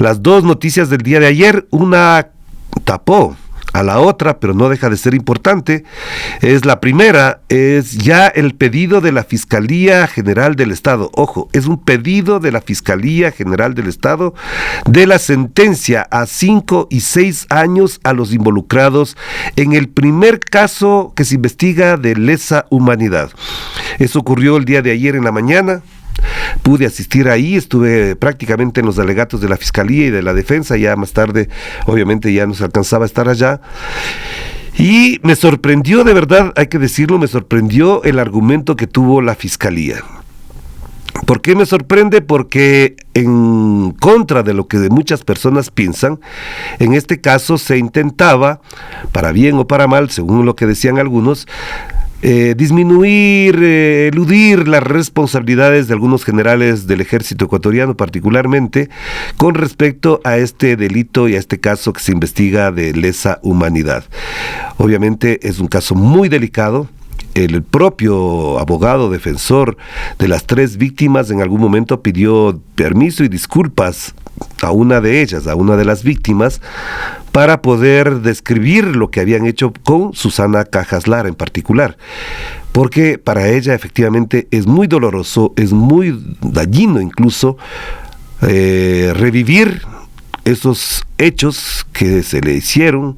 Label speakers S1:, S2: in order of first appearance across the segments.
S1: Las dos noticias del día de ayer, una tapó a la otra, pero no deja de ser importante. Es la primera, es ya el pedido de la Fiscalía General del Estado. Ojo, es un pedido de la Fiscalía General del Estado de la sentencia a 5 y 6 años a los involucrados en el primer caso que se investiga de lesa humanidad. Eso ocurrió el día de ayer en la mañana. Pude asistir ahí, estuve prácticamente en los alegatos de la Fiscalía y de la Defensa, ya más tarde obviamente ya no se alcanzaba a estar allá, y me sorprendió, de verdad, hay que decirlo, me sorprendió el argumento que tuvo la Fiscalía. ¿Por qué me sorprende? Porque en contra de lo que muchas personas piensan, en este caso se intentaba, para bien o para mal, según lo que decían algunos, disminuir, eludir las responsabilidades de algunos generales del ejército ecuatoriano, particularmente con respecto a este delito y a este caso que se investiga de lesa humanidad. Obviamente es un caso muy delicado. El propio abogado defensor de las 3 víctimas en algún momento pidió permiso y disculpas a una de ellas, a una de las víctimas, para poder describir lo que habían hecho con Susana Cajas Lara en particular, porque para ella efectivamente es muy doloroso, es muy dañino incluso revivir esos hechos que se le hicieron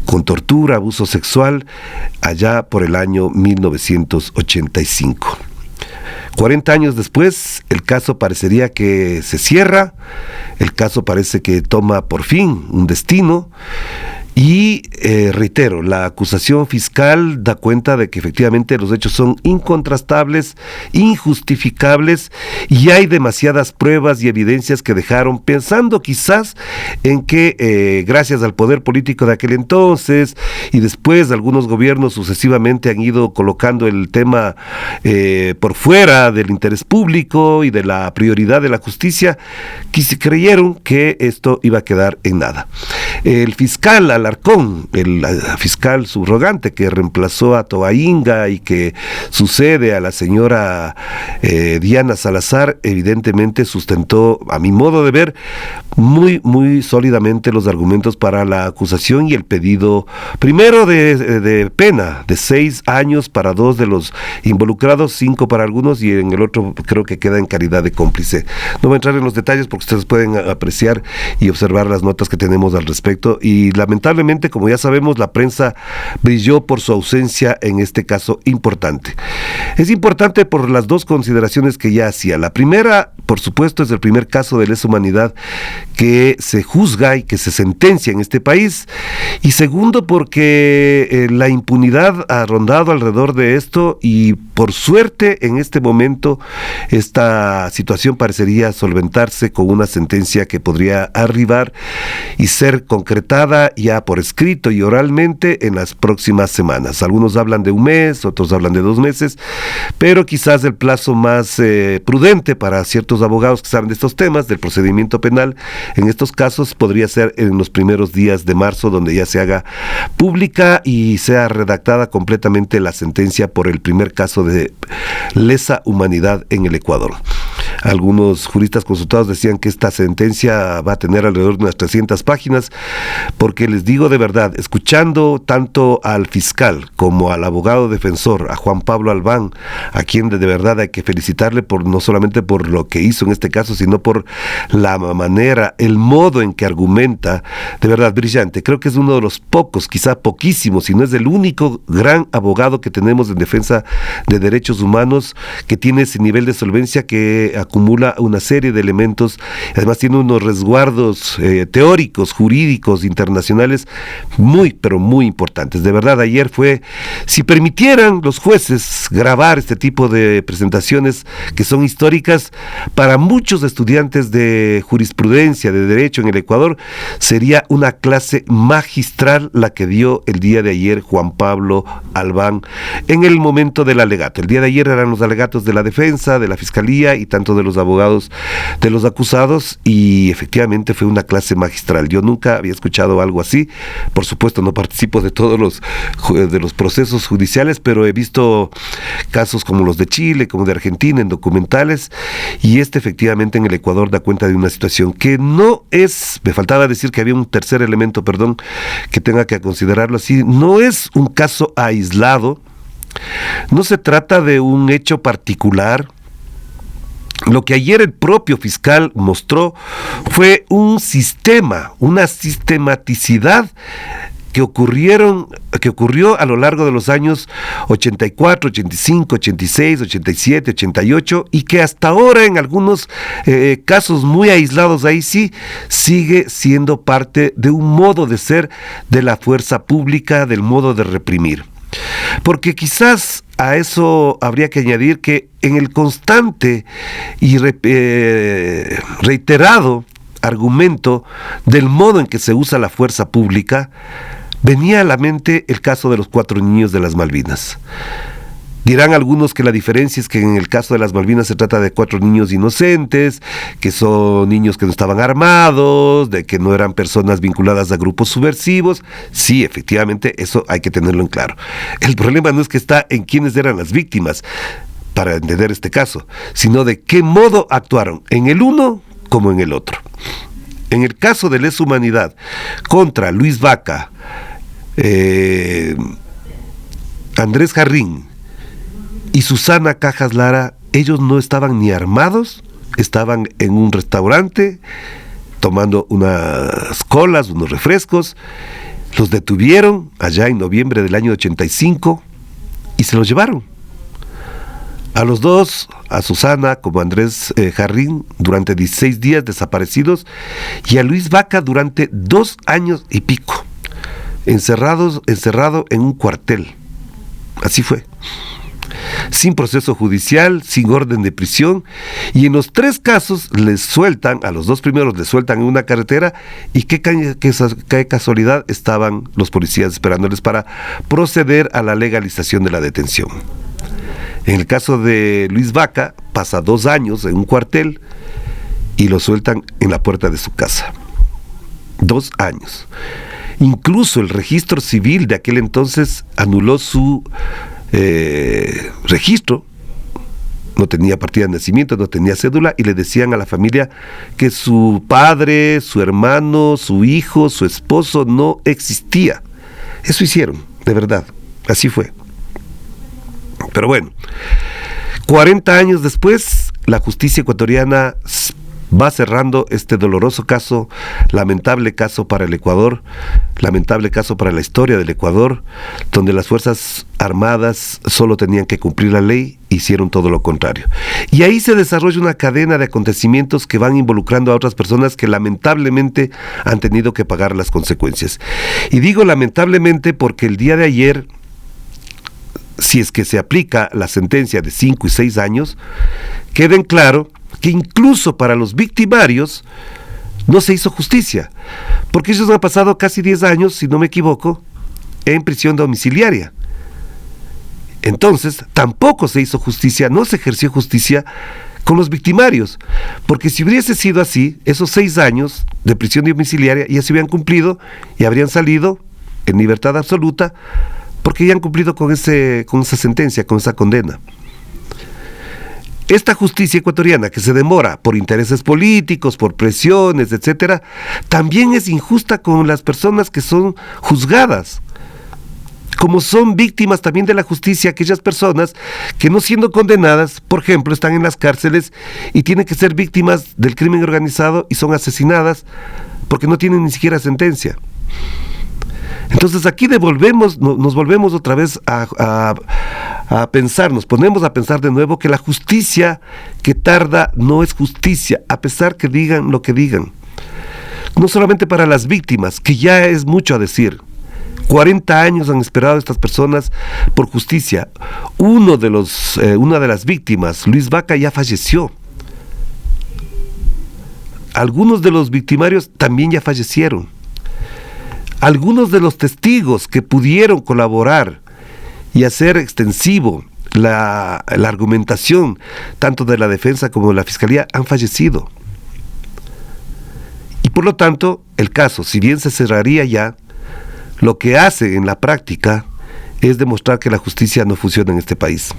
S1: con tortura, abuso sexual, allá por el año 1985. 40 años después, el caso parecería que se cierra, el caso parece que toma por fin un destino. Y reitero, la acusación fiscal da cuenta de que efectivamente los hechos son incontrastables, injustificables, y hay demasiadas pruebas y evidencias que dejaron pensando quizás en que gracias al poder político de aquel entonces y después algunos gobiernos sucesivamente han ido colocando el tema por fuera del interés público y de la prioridad de la justicia, que se creyeron que esto iba a quedar en nada. El fiscal Alarcón, el fiscal subrogante que reemplazó a Tobainga y que sucede a la señora Diana Salazar, evidentemente sustentó, a mi modo de ver, muy sólidamente los argumentos para la acusación y el pedido, primero de pena de 6 años para 2 de los involucrados, 5 para algunos, y en el otro creo que queda en calidad de cómplice. No voy a entrar en los detalles porque ustedes pueden apreciar y observar las notas que tenemos al respecto, y lamentablemente, como ya sabemos, la prensa brilló por su ausencia en este caso importante. Es importante por las 2 consideraciones que ya hacía. La primera, por supuesto, es el primer caso de lesa humanidad que se juzga y que se sentencia en este país, y segundo, porque la impunidad ha rondado alrededor de esto, y por suerte en este momento esta situación parecería solventarse con una sentencia que podría arribar y ser concretada ya por escrito y oralmente en las próximas semanas. Algunos hablan de 1 mes, otros hablan de 2 meses, pero quizás el plazo más prudente para ciertos abogados que saben de estos temas, del procedimiento penal, en estos casos podría ser en los primeros días de marzo, donde ya se haga pública y sea redactada completamente la sentencia por el primer caso de lesa humanidad en el Ecuador. Algunos juristas consultados decían que esta sentencia va a tener alrededor de unas 300 páginas, porque les digo de verdad, escuchando tanto al fiscal como al abogado defensor, a Juan Pablo Albán, a quien de verdad hay que felicitarle por no solamente por lo que hizo en este caso, sino por la manera, el modo en que argumenta, de verdad brillante. Creo que es uno de los pocos, quizá poquísimos, si no es el único gran abogado que tenemos en defensa de derechos humanos, que tiene ese nivel de solvencia, que acumula una serie de elementos, además tiene unos resguardos teóricos, jurídicos, internacionales muy, pero muy importantes. De verdad, ayer fue, si permitieran los jueces grabar este tipo de presentaciones que son históricas para muchos estudiantes de jurisprudencia, de derecho en el Ecuador, sería una clase magistral la que dio el día de ayer Juan Pablo Albán en el momento del alegato. El día de ayer eran los alegatos de la defensa, de la fiscalía y tanto de los abogados de los acusados, y efectivamente fue una clase magistral. Yo nunca había escuchado algo así. Por supuesto, no participo de todos los procesos judiciales, pero he visto casos como los de Chile, como de Argentina, en documentales, y efectivamente en el Ecuador da cuenta de una situación que no es, me faltaba decir que había un tercer elemento, perdón, que tenga que considerarlo así, no es un caso aislado, no se trata de un hecho particular. Lo que ayer el propio fiscal mostró fue un sistema, una sistematicidad que ocurrió a lo largo de los años 84, 85, 86, 87, 88, y que hasta ahora en algunos casos muy aislados ahí sí sigue siendo parte de un modo de ser de la fuerza pública, del modo de reprimir. Porque quizás a eso habría que añadir que en el constante y reiterado argumento del modo en que se usa la fuerza pública, venía a la mente el caso de los 4 niños de las Malvinas. Dirán algunos que la diferencia es que en el caso de las Malvinas se trata de 4 niños inocentes, que son niños que no estaban armados, de que no eran personas vinculadas a grupos subversivos. Sí, efectivamente, eso hay que tenerlo en claro. El problema no es que está en quiénes eran las víctimas, para entender este caso, sino de qué modo actuaron en el uno como en el otro. En el caso de lesa humanidad contra Luis Vaca, Andrés Jarrín y Susana Cajas Lara, ellos no estaban ni armados, estaban en un restaurante tomando unas colas, unos refrescos, los detuvieron allá en noviembre del año 85 y se los llevaron. A los dos, a Susana como a Andrés Jarrín, durante 16 días desaparecidos, y a Luis Vaca durante 2 años y pico, encerrado en un cuartel. Así fue. Sin proceso judicial, sin orden de prisión, y en los 3 casos les sueltan, a los 2 primeros les sueltan en una carretera, y qué casualidad, estaban los policías esperándoles para proceder a la legalización de la detención. En el caso de Luis Vaca, pasa 2 años en un cuartel y lo sueltan en la puerta de su casa. 2 años. Incluso el registro civil de aquel entonces anuló su registro. No tenía partida de nacimiento, no tenía cédula, y le decían a la familia que su padre, su hermano, su hijo, su esposo no existía. Eso hicieron, de verdad. Así fue. Pero bueno, 40 años después, la justicia ecuatoriana va cerrando este doloroso caso, lamentable caso para el Ecuador, lamentable caso para la historia del Ecuador, donde las Fuerzas Armadas solo tenían que cumplir la ley, hicieron todo lo contrario. Y ahí se desarrolla una cadena de acontecimientos que van involucrando a otras personas que lamentablemente han tenido que pagar las consecuencias. Y digo lamentablemente porque el día de ayer, si es que se aplica la sentencia de 5 y 6 años, queda en claro que incluso para los victimarios no se hizo justicia, porque ellos han pasado casi 10 años, si no me equivoco, en prisión domiciliaria. Entonces, tampoco se hizo justicia, no se ejerció justicia con los victimarios, porque si hubiese sido así, esos 6 años de prisión domiciliaria ya se hubieran cumplido y habrían salido en libertad absoluta, porque ya han cumplido con esa sentencia, con esa condena. Esta justicia ecuatoriana, que se demora por intereses políticos, por presiones, etcétera, también es injusta con las personas que son juzgadas. Como son víctimas también de la justicia aquellas personas que, no siendo condenadas, por ejemplo, están en las cárceles y tienen que ser víctimas del crimen organizado y son asesinadas porque no tienen ni siquiera sentencia. Entonces aquí nos volvemos otra vez a pensar, nos ponemos a pensar de nuevo que la justicia que tarda no es justicia, a pesar que digan lo que digan. No solamente para las víctimas, que ya es mucho a decir. 40 años han esperado estas personas por justicia. Una de las víctimas, Luis Vaca, ya falleció. Algunos de los victimarios también ya fallecieron. Algunos de los testigos que pudieron colaborar y hacer extensivo la argumentación tanto de la defensa como de la fiscalía han fallecido. Y por lo tanto, el caso, si bien se cerraría ya, lo que hace en la práctica es demostrar que la justicia no funciona en este país.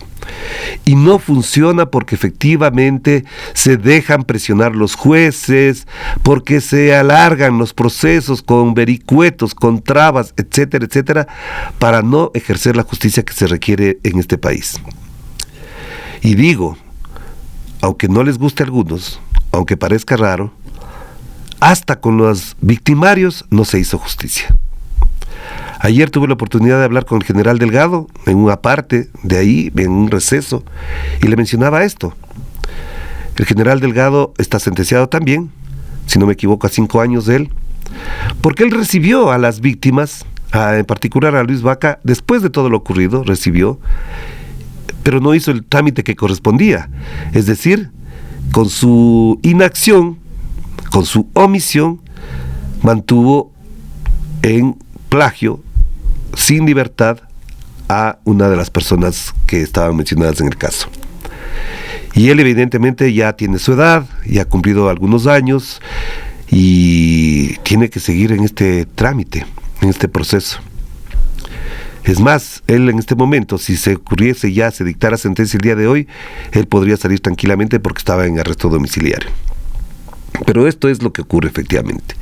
S1: Y no funciona porque efectivamente se dejan presionar los jueces, porque se alargan los procesos con vericuetos, con trabas, etcétera, etcétera, para no ejercer la justicia que se requiere en este país. Y digo, aunque no les guste a algunos, aunque parezca raro, hasta con los victimarios no se hizo justicia. Ayer tuve la oportunidad de hablar con el general Delgado en una parte de ahí, en un receso, y le mencionaba esto. El general Delgado está sentenciado también, si no me equivoco, a 5 años de él, porque él recibió a las víctimas, en particular a Luis Vaca, después de todo lo ocurrido, recibió, pero no hizo el trámite que correspondía. Es decir, con su inacción, con su omisión, mantuvo en plagio, sin libertad, a una de las personas que estaban mencionadas en el caso. Y él evidentemente ya tiene su edad, ya ha cumplido algunos años y tiene que seguir en este trámite, en este proceso. Es más, él en este momento, si se ocurriese ya, se dictara sentencia el día de hoy, él podría salir tranquilamente porque estaba en arresto domiciliario. Pero esto es lo que ocurre efectivamente.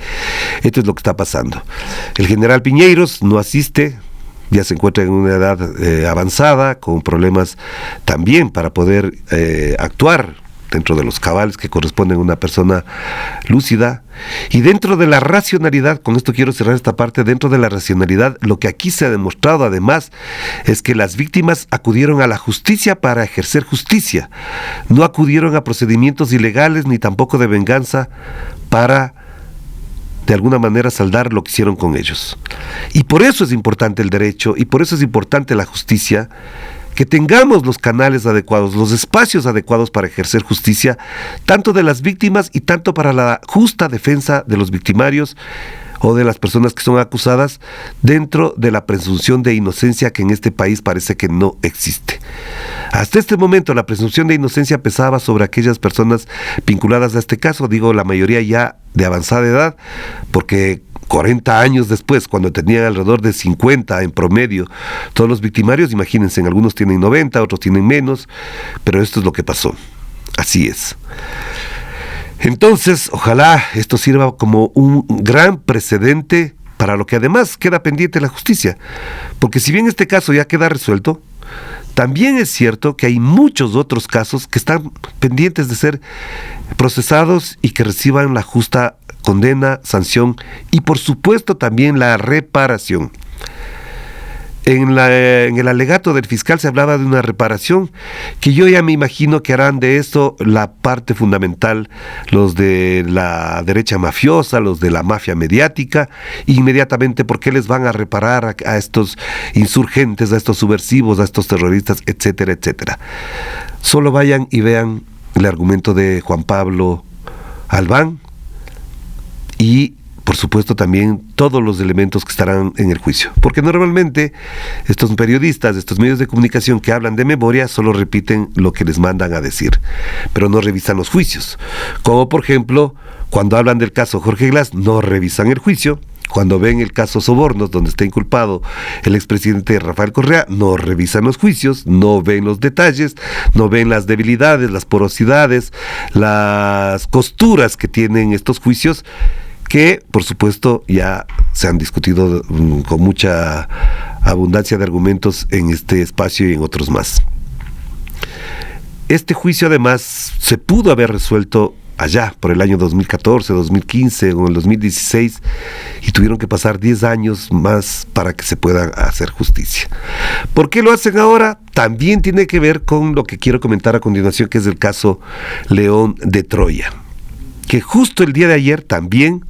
S1: Esto es lo que está pasando. El general Piñeiros no asiste, ya se encuentra en una edad avanzada, con problemas también para poder actuar dentro de los cabales que corresponden a una persona lúcida. Y dentro de la racionalidad, con esto quiero cerrar esta parte, dentro de la racionalidad, lo que aquí se ha demostrado además es que las víctimas acudieron a la justicia para ejercer justicia, no acudieron a procedimientos ilegales ni tampoco de venganza para de alguna manera saldar lo que hicieron con ellos. Y por eso es importante el derecho, y por eso es importante la justicia, que tengamos los canales adecuados, los espacios adecuados para ejercer justicia, tanto de las víctimas y tanto para la justa defensa de los victimarios o de las personas que son acusadas, dentro de la presunción de inocencia que en este país parece que no existe. Hasta este momento la presunción de inocencia pesaba sobre aquellas personas vinculadas a este caso, digo la mayoría ya de avanzada edad, porque 40 años después, cuando tenían alrededor de 50 en promedio todos los victimarios, imagínense, algunos tienen 90, otros tienen menos, pero esto es lo que pasó. Así es. Entonces, ojalá esto sirva como un gran precedente para lo que además queda pendiente la justicia, porque si bien este caso ya queda resuelto, también es cierto que hay muchos otros casos que están pendientes de ser procesados y que reciban la justa condena, sanción y por supuesto también la reparación. En el alegato del fiscal se hablaba de una reparación que yo ya me imagino que harán de esto la parte fundamental los de la derecha mafiosa, los de la mafia mediática, inmediatamente porque les van a reparar a estos insurgentes, a estos subversivos, a estos terroristas, etcétera, etcétera. Solo vayan y vean el argumento de Juan Pablo Albán y por supuesto también todos los elementos que estarán en el juicio, porque normalmente estos periodistas, estos medios de comunicación que hablan de memoria solo repiten lo que les mandan a decir, pero no revisan los juicios, como por ejemplo cuando hablan del caso Jorge Glass no revisan el juicio, cuando ven el caso Sobornos donde está inculpado el expresidente Rafael Correa, no revisan los juicios, no ven los detalles, no ven las debilidades, las porosidades, las costuras que tienen estos juicios, que por supuesto ya se han discutido con mucha abundancia de argumentos en este espacio y en otros más. Este juicio además se pudo haber resuelto allá por el año 2014, 2015 o el 2016 y tuvieron que pasar 10 años más para que se pueda hacer justicia. ¿Por qué lo hacen ahora? También tiene que ver con lo que quiero comentar a continuación, que es el caso León de Troya, que justo el día de ayer también,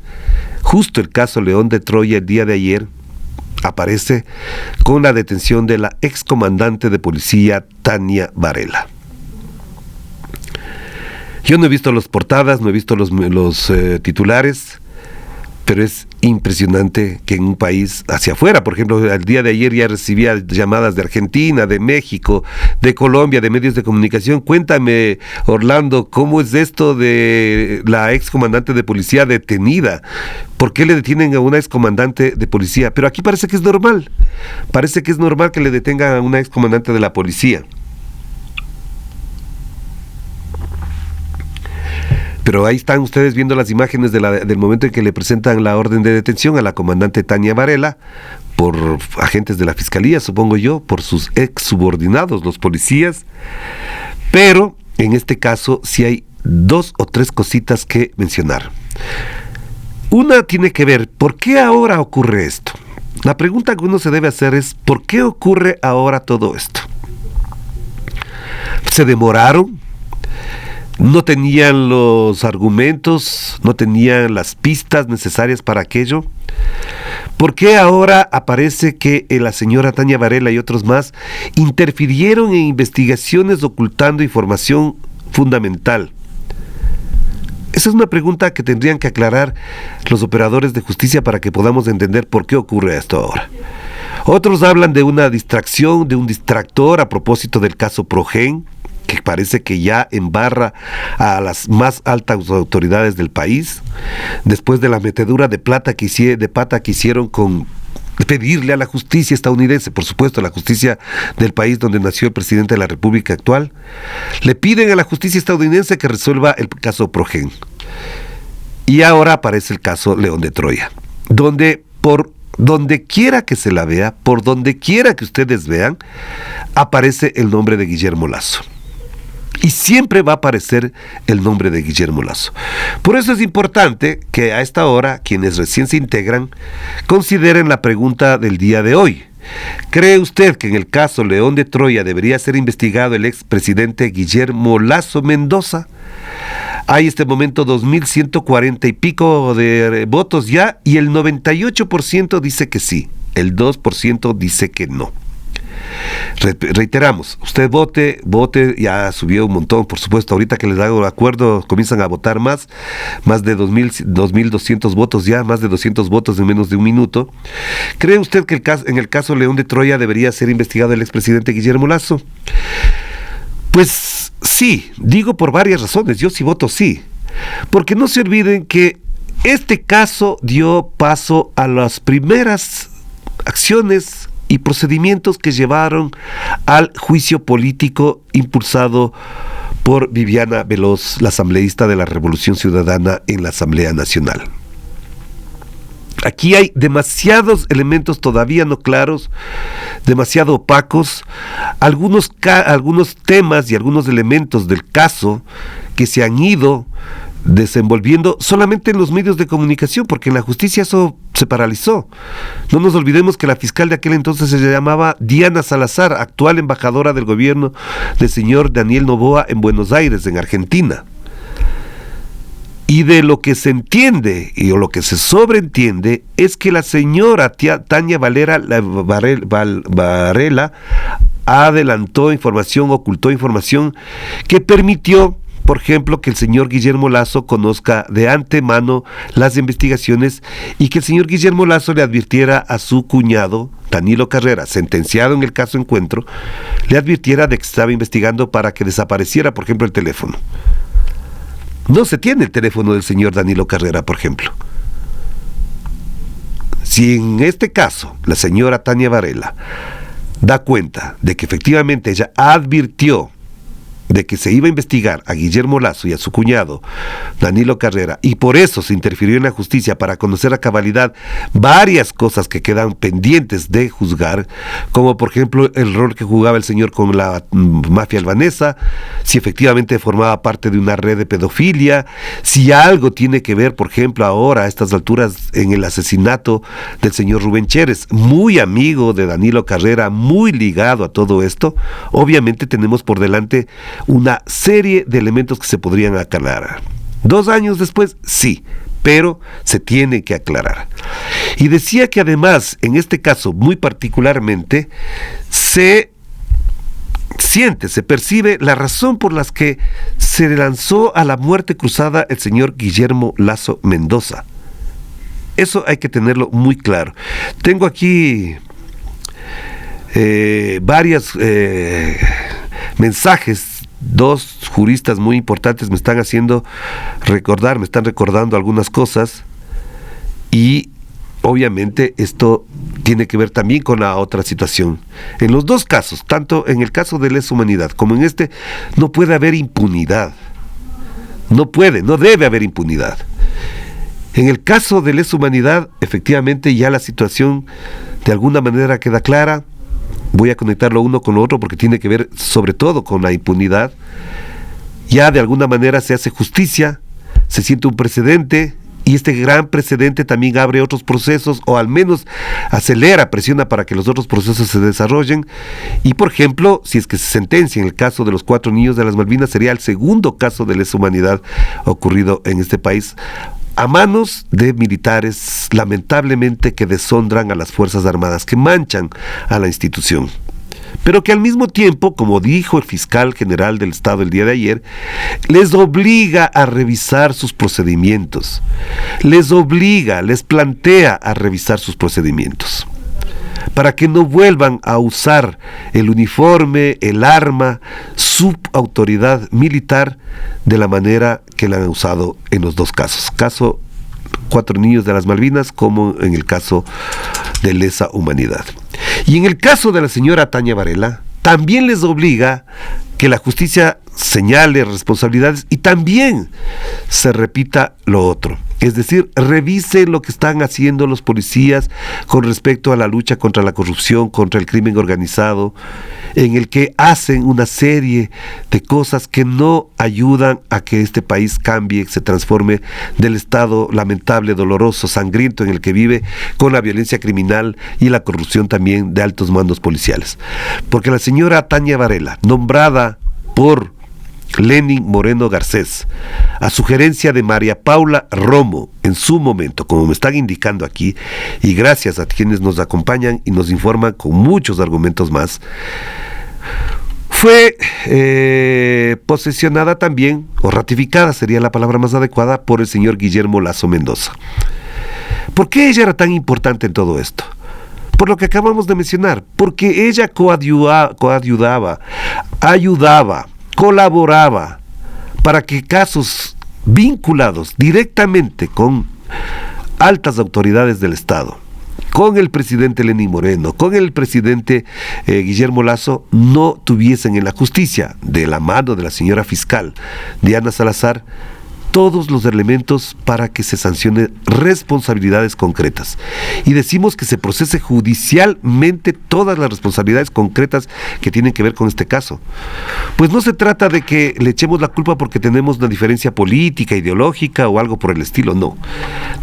S1: justo el caso León de Troya el día de ayer aparece con la detención de la excomandante de policía Tania Varela. Yo no he visto las portadas, no he visto los titulares, Pero es impresionante que en un país hacia afuera, por ejemplo, el día de ayer ya recibía llamadas de Argentina, de México, de Colombia, de medios de comunicación. Cuéntame, Orlando, ¿cómo es esto de la excomandante de policía detenida? ¿Por qué le detienen a una excomandante de policía? Pero aquí parece que es normal. Parece que es normal que le detengan a una excomandante de la policía. Pero ahí están ustedes viendo las imágenes del momento en que le presentan la orden de detención a la comandante Tania Varela por agentes de la fiscalía, supongo yo, por sus ex subordinados, los policías. Pero en este caso sí hay 2 o 3 cositas que mencionar. Una tiene que ver, ¿por qué ahora ocurre esto? La pregunta que uno se debe hacer es, ¿por qué ocurre ahora todo esto? ¿Se demoraron? ¿No tenían los argumentos, no tenían las pistas necesarias para aquello? ¿Por qué ahora aparece que la señora Tania Varela y otros más interfirieron en investigaciones ocultando información fundamental? Esa es una pregunta que tendrían que aclarar los operadores de justicia para que podamos entender por qué ocurre esto ahora. Otros hablan de una distracción, de un distractor a propósito del caso Progen, que parece que ya embarra a las más altas autoridades del país, después de la metedura de pata que hicieron con pedirle a la justicia estadounidense, por supuesto la justicia del país donde nació el presidente de la República actual, le piden a la justicia estadounidense que resuelva el caso Progen. Y ahora aparece el caso León de Troya, donde por donde quiera que se la vea, por donde quiera que ustedes vean, aparece el nombre de Guillermo Lasso. Y siempre va a aparecer el nombre de Guillermo Lasso. Por eso es importante que a esta hora, quienes recién se integran, consideren la pregunta del día de hoy. ¿Cree usted que en el caso León de Troya debería ser investigado el expresidente Guillermo Lasso Mendoza? Hay este momento 2.140 y pico de votos ya, y el 98% dice que sí, el 2% dice que no. Reiteramos, usted vote, ya subió un montón, por supuesto, ahorita que les hago el acuerdo comienzan a votar más de 2.200 votos ya, más de 200 votos en menos de un minuto. ¿Cree usted que en el caso León de Troya debería ser investigado el expresidente Guillermo Lasso? Pues sí, digo por varias razones, yo sí voto sí, porque no se olviden que este caso dio paso a las primeras acciones y procedimientos que llevaron al juicio político impulsado por Viviana Veloz, la asambleísta de la Revolución Ciudadana en la Asamblea Nacional. Aquí hay demasiados elementos todavía no claros, demasiado opacos, algunos temas y algunos elementos del caso que se han ido desenvolviendo solamente en los medios de comunicación, porque en la justicia eso se paralizó. No nos olvidemos que la fiscal de aquel entonces se llamaba Diana Salazar, actual embajadora del gobierno del señor Daniel Noboa en Buenos Aires, en Argentina. Y de lo que se entiende o lo que se sobreentiende es que la señora Tania Varela adelantó información, ocultó información que permitió, por ejemplo, que el señor Guillermo Lasso conozca de antemano las investigaciones y que el señor Guillermo Lasso le advirtiera a su cuñado, Danilo Carrera, sentenciado en el caso Encuentro, le advirtiera de que estaba investigando para que desapareciera, por ejemplo, el teléfono. No se tiene el teléfono del señor Danilo Carrera, por ejemplo. Si en este caso la señora Tania Varela da cuenta de que efectivamente ella advirtió de que se iba a investigar a Guillermo Lasso y a su cuñado Danilo Carrera, y por eso se interfirió en la justicia para conocer a cabalidad varias cosas que quedan pendientes de juzgar, como por ejemplo el rol que jugaba el señor con la mafia albanesa, si efectivamente formaba parte de una red de pedofilia, si algo tiene que ver, por ejemplo, ahora a estas alturas en el asesinato del señor Rubén Chérez, muy amigo de Danilo Carrera, muy ligado a todo esto. Obviamente tenemos por delante una serie de elementos que se podrían aclarar. 2 años después, sí, pero se tiene que aclarar. Y decía que además, en este caso muy particularmente, se percibe la razón por las que se lanzó a la muerte cruzada el señor Guillermo Lasso Mendoza. Eso hay que tenerlo muy claro. Tengo aquí varios mensajes. Dos juristas muy importantes me están haciendo recordar, me están recordando algunas cosas, y obviamente esto tiene que ver también con la otra situación. En los dos casos, tanto en el caso de lesa humanidad como en este, no puede haber impunidad. No debe haber impunidad. En el caso de lesa humanidad, efectivamente ya la situación de alguna manera queda clara. Voy a conectarlo uno con lo otro porque tiene que ver sobre todo con la impunidad. Ya de alguna manera se hace justicia, se siente un precedente, y este gran precedente también abre otros procesos, o al menos acelera, presiona para que los otros procesos se desarrollen. Y por ejemplo, si es que se sentencia en el caso de los 4 niños de las Malvinas, sería el segundo caso de lesa humanidad ocurrido en este país, a manos de militares, lamentablemente, que deshonran a las Fuerzas Armadas, que manchan a la institución. Pero que al mismo tiempo, como dijo el fiscal general del Estado el día de ayer, les obliga a revisar sus procedimientos. Les plantea a revisar sus procedimientos, para que no vuelvan a usar el uniforme, el arma, su autoridad militar de la manera que la han usado en los dos casos. Caso 4 niños de las Malvinas, como en el caso de lesa humanidad. Y en el caso de la señora Tania Varela, también les obliga que la justicia señale responsabilidades y también se repita lo otro. Es decir, revisen lo que están haciendo los policías con respecto a la lucha contra la corrupción, contra el crimen organizado, en el que hacen una serie de cosas que no ayudan a que este país cambie, se transforme del estado lamentable, doloroso, sangriento en el que vive, con la violencia criminal y la corrupción también de altos mandos policiales. Porque la señora Tania Varela, nombrada por Lenín Moreno Garcés, a sugerencia de María Paula Romo, en su momento, como me están indicando aquí, y gracias a quienes nos acompañan y nos informan con muchos argumentos más, fue posesionada también, o ratificada sería la palabra más adecuada, por el señor Guillermo Lasso Mendoza. ¿Por qué ella era tan importante en todo esto? Por lo que acabamos de mencionar, porque ella coayudaba, ayudaba, colaboraba para que casos vinculados directamente con altas autoridades del Estado, con el presidente Lenín Moreno, con el presidente Guillermo Lasso, no tuviesen en la justicia, de la mano de la señora fiscal Diana Salazar, todos los elementos para que se sancione responsabilidades concretas. Y decimos que se procese judicialmente todas las responsabilidades concretas que tienen que ver con este caso. Pues no se trata de que le echemos la culpa porque tenemos una diferencia política, ideológica o algo por el estilo, no.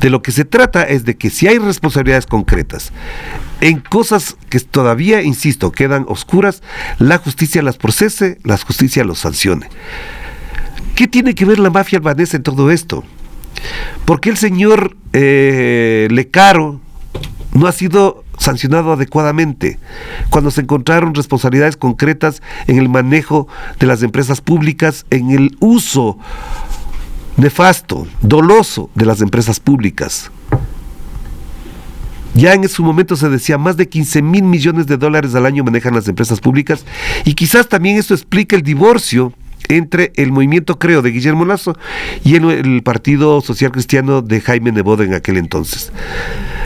S1: De lo que se trata es de que si hay responsabilidades concretas en cosas que todavía, insisto, quedan oscuras, la justicia las procese, la justicia los sancione. ¿Qué tiene que ver la mafia albanesa en todo esto? ¿Por qué el señor Lecaro no ha sido sancionado adecuadamente cuando se encontraron responsabilidades concretas en el manejo de las empresas públicas, en el uso nefasto, doloso de las empresas públicas? Ya en su momento se decía, más de 15,000 millones de dólares al año manejan las empresas públicas, y quizás también esto explica el divorcio entre el movimiento Creo de Guillermo Lasso y el Partido Social Cristiano de Jaime Nebot en aquel entonces.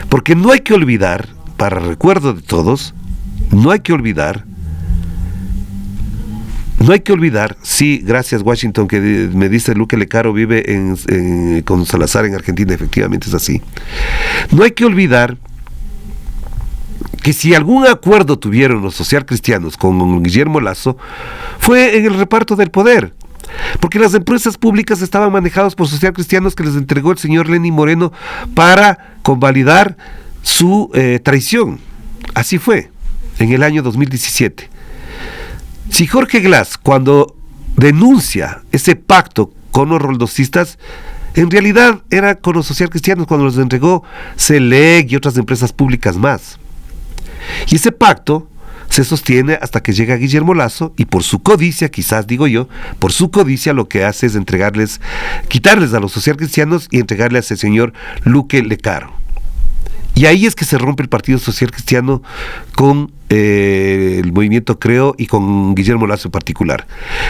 S1: Porque no hay que olvidar, para recuerdo de todos, no hay que olvidar, sí, gracias Washington, que me dice Luque Lecaro vive con Salazar en Argentina, efectivamente es así. No hay que olvidar que si algún acuerdo tuvieron los socialcristianos con Guillermo Lasso, fue en el reparto del poder, porque las empresas públicas estaban manejadas por socialcristianos que les entregó el señor Lenín Moreno para convalidar su traición. Así fue, en el año 2017. Si Jorge Glass, cuando denuncia ese pacto con los roldosistas, en realidad era con los socialcristianos cuando les entregó Selec y otras empresas públicas más. Y ese pacto se sostiene hasta que llega Guillermo Lasso, y por su codicia, quizás digo yo, por su codicia lo que hace es quitarles a los socialcristianos y entregarle a ese señor Luque Lecaro. Y ahí es que se rompe el Partido Social Cristiano con el movimiento Creo y con Guillermo Lasso en particular.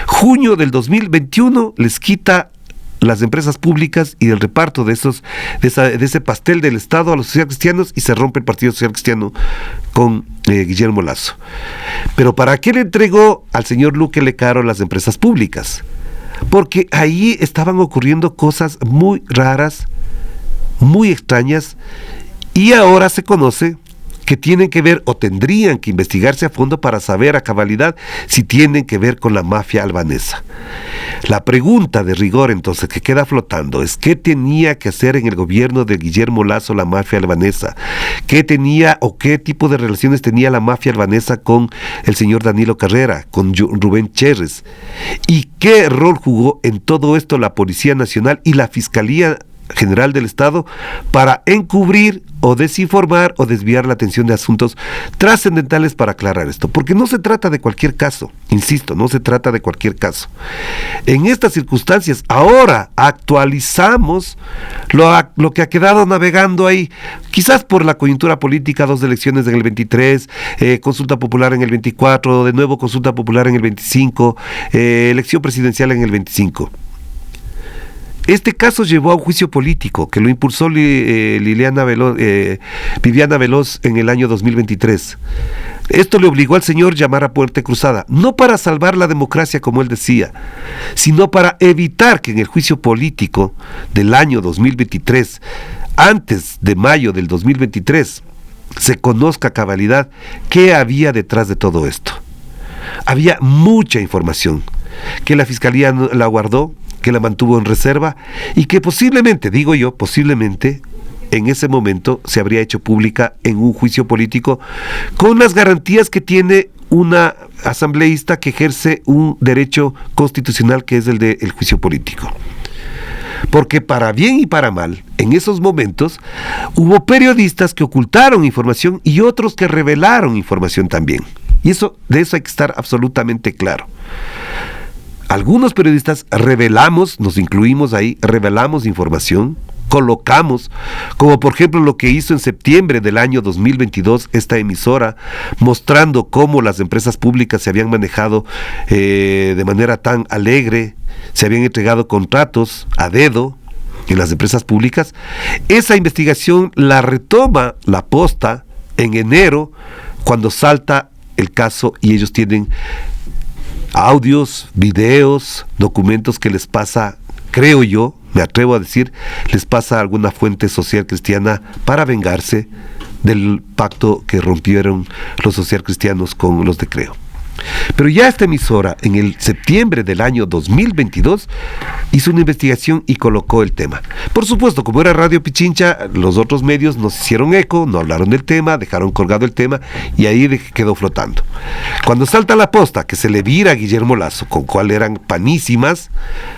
S1: Junio del 2021 les quita las empresas públicas y el reparto de ese pastel del Estado a los social cristianos, y se rompe el Partido Social Cristiano con Guillermo Lasso. Pero ¿para qué le entregó al señor Luque Lecaro las empresas públicas? Porque ahí estaban ocurriendo cosas muy raras, muy extrañas, y ahora se conoce que tienen que ver o tendrían que investigarse a fondo para saber a cabalidad si tienen que ver con la mafia albanesa. La pregunta de rigor entonces que queda flotando es: ¿qué tenía que hacer en el gobierno de Guillermo Lasso la mafia albanesa? ¿Qué tenía o qué tipo de relaciones tenía la mafia albanesa con el señor Danilo Carrera, con Rubén Cherres? ¿Y qué rol jugó en todo esto la Policía Nacional y la Fiscalía General del Estado para encubrir o desinformar o desviar la atención de asuntos trascendentales para aclarar esto? Porque no se trata de cualquier caso, insisto, no se trata de cualquier caso. En estas circunstancias, ahora actualizamos lo que ha quedado navegando ahí, quizás por la coyuntura política, 2 elecciones en el 23, consulta popular en el 24, de nuevo consulta popular en el 25, elección presidencial en el 25. Este caso llevó a un juicio político que lo impulsó Viviana Veloz en el año 2023. Esto le obligó al señor a llamar a puerta cruzada, no para salvar la democracia como él decía, sino para evitar que en el juicio político del año 2023, antes de mayo del 2023, se conozca a cabalidad qué había detrás de todo esto. Había mucha información que la Fiscalía la guardó, que la mantuvo en reserva, y que posiblemente, digo yo, posiblemente en ese momento se habría hecho pública en un juicio político con las garantías que tiene una asambleísta que ejerce un derecho constitucional, que es el del juicio político. Porque para bien y para mal, en esos momentos hubo periodistas que ocultaron información y otros que revelaron información también. Y de eso hay que estar absolutamente claro. Algunos periodistas revelamos, nos incluimos ahí, revelamos información, colocamos, como por ejemplo lo que hizo en septiembre del año 2022 esta emisora, mostrando cómo las empresas públicas se habían manejado de manera tan alegre, se habían entregado contratos a dedo en las empresas públicas. Esa investigación la retoma La Posta en enero, cuando salta el caso y ellos tienen audios, videos, documentos que les pasa, creo yo, me atrevo a decir, les pasa a alguna fuente social cristiana para vengarse del pacto que rompieron los social cristianos con los de Creo. Pero ya esta emisora, en el septiembre del año 2022, hizo una investigación y colocó el tema. Por supuesto, como era Radio Pichincha, los otros medios nos hicieron eco, no hablaron del tema, dejaron colgado el tema, y ahí quedó flotando. Cuando salta La Posta, que se le vira a Guillermo Lasso, con cual eran panísimas,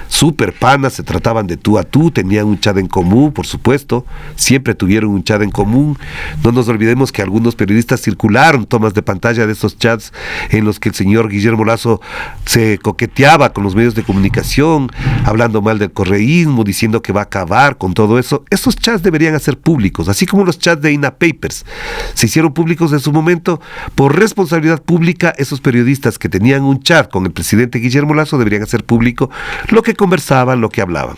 S1: súper panas, se trataban de tú a tú, tenían un chat en común, por supuesto, siempre tuvieron un chat en común. No nos olvidemos que algunos periodistas circularon tomas de pantalla de esos chats en los que el señor Guillermo Lasso se coqueteaba con los medios de comunicación, hablando mal del correísmo, diciendo que va a acabar con todo eso. Esos chats deberían ser públicos, así como los chats de INA Papers se hicieron públicos en su momento. Por responsabilidad pública, esos periodistas que tenían un chat con el presidente Guillermo Lasso deberían hacer público lo que conversaban, lo que hablaban.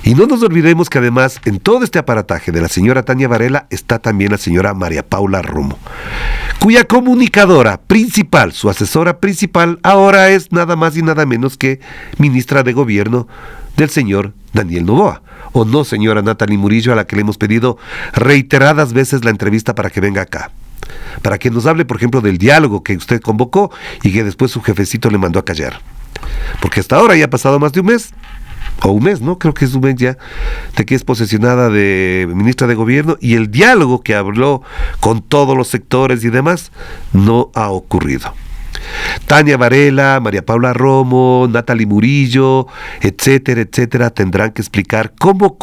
S1: Y no nos olvidemos que además en todo este aparataje de la señora Tania Varela está también la señora María Paula Romo, cuya comunicadora principal, su asesora principal, ahora es nada más y nada menos que ministra de Gobierno del señor Daniel Noboa. ¿O no, señora Natalie Murillo, a la que le hemos pedido reiteradas veces la entrevista para que venga acá? Para que nos hable, por ejemplo, del diálogo que usted convocó y que después su jefecito le mandó a callar. Porque hasta ahora ya ha pasado más de un mes. O un mes, ¿no? Creo que es un mes ya de que es posesionada de ministra de Gobierno, y el diálogo que habló con todos los sectores y demás no ha ocurrido. Tania Varela, María Paula Romo, Natalie Murillo, etcétera, etcétera, tendrán que explicar cómo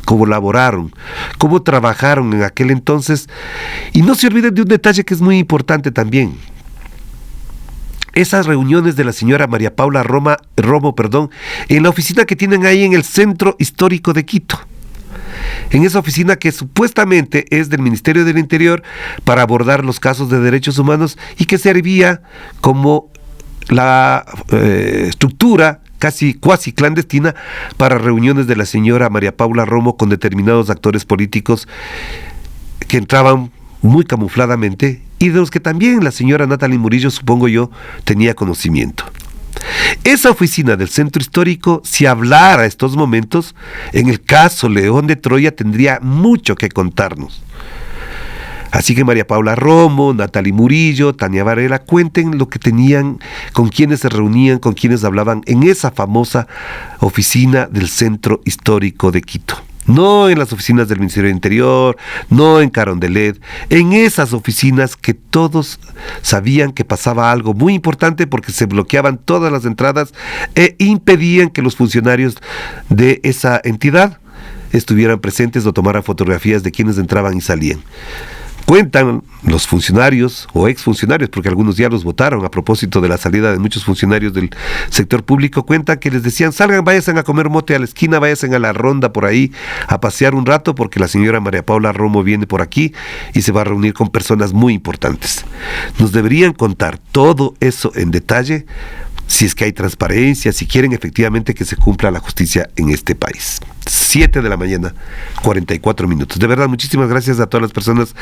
S1: colaboraron, cómo trabajaron en aquel entonces. Y no se olviden de un detalle que es muy importante también. Esas reuniones de la señora María Paula Romo, en la oficina que tienen ahí en el Centro Histórico de Quito. en esa oficina que supuestamente es del Ministerio del Interior para abordar los casos de derechos humanos y que servía como la estructura casi cuasi clandestina para reuniones de la señora María Paula Romo con determinados actores políticos que entraban muy camufladamente y de los que también la señora Natalie Murillo, supongo yo, tenía conocimiento. Esa oficina del centro histórico, si hablara estos momentos, en el caso León de Troya tendría mucho que contarnos. Así que María Paula Romo, Natalie Murillo, Tania Varela, cuenten lo que tenían, con quienes se reunían, con quienes hablaban en esa famosa oficina del Centro Histórico de Quito. No en las oficinas del Ministerio del Interior, no en Carondelet, en esas oficinas que todos sabían que pasaba algo muy importante porque se bloqueaban todas las entradas e impedían que los funcionarios de esa entidad estuvieran presentes o tomaran fotografías de quienes entraban y salían. Cuentan los funcionarios o exfuncionarios, porque algunos ya los votaron a propósito de la salida de muchos funcionarios del sector público, cuentan que les decían: salgan, váyanse a comer mote a la esquina, váyanse a la ronda por ahí a pasear un rato porque la señora María Paula Romo viene por aquí y se va a reunir con personas muy importantes. Nos deberían contar todo eso en detalle, si es que hay transparencia, si quieren efectivamente que se cumpla la justicia en este país. 7 de la mañana, 44 minutos. De verdad, muchísimas gracias a todas las personas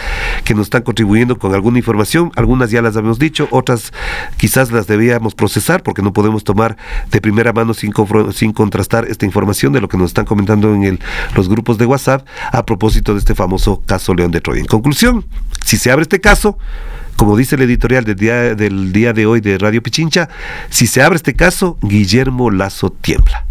S1: que nos están contribuyendo con alguna información. Algunas ya las habíamos dicho, otras quizás las debíamos procesar porque no podemos tomar de primera mano sin contrastar esta información de lo que nos están comentando en los grupos de WhatsApp a propósito de este famoso caso León de Troya. En conclusión, si se abre este caso, como dice el editorial del día de hoy de Radio Pichincha, si se abre este caso, Guillermo Lasso tiembla.